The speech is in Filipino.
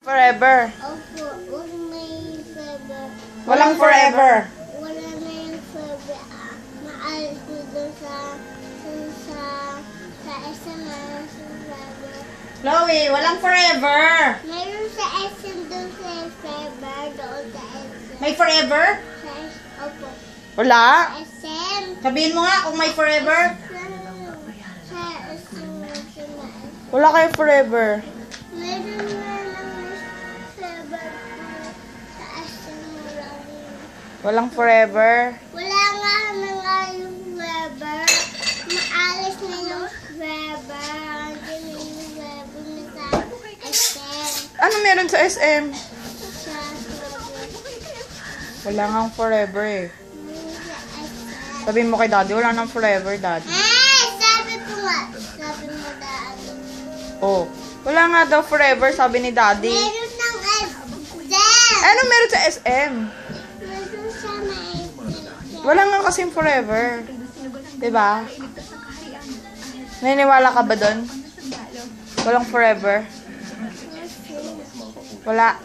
Forever. Opo, huwag may forever. Walang forever. Wala na yung forever. Maalis na doon sa SM na sa forever. Chloe, walang forever. Mayroon sa SM doon sa forever. Doon sa SM. May forever? Opo. Wala. SM. Sabihin mo nga kung may forever. Sa SM. Wala kayo forever. Meron na lang forever sa SM lang. Walang forever. Wala nga na nga yung forever. Maalis na yung forever. Hindi na yung forever na sa SM. Ano meron sa SM? Sa forever. Wala nga forever eh. Meron sa SM. Sabihin mo kay daddy, wala nang forever, daddy. Sabi ko nga. Sabi mo daan. Oh, wala nga daw forever, sabi ni daddy. Meron ng SM. Ano meron sa SM? Meron sa may SM. Wala nga kasing forever. Diba? Naniniwala ka ba doon? Walang forever? Wala.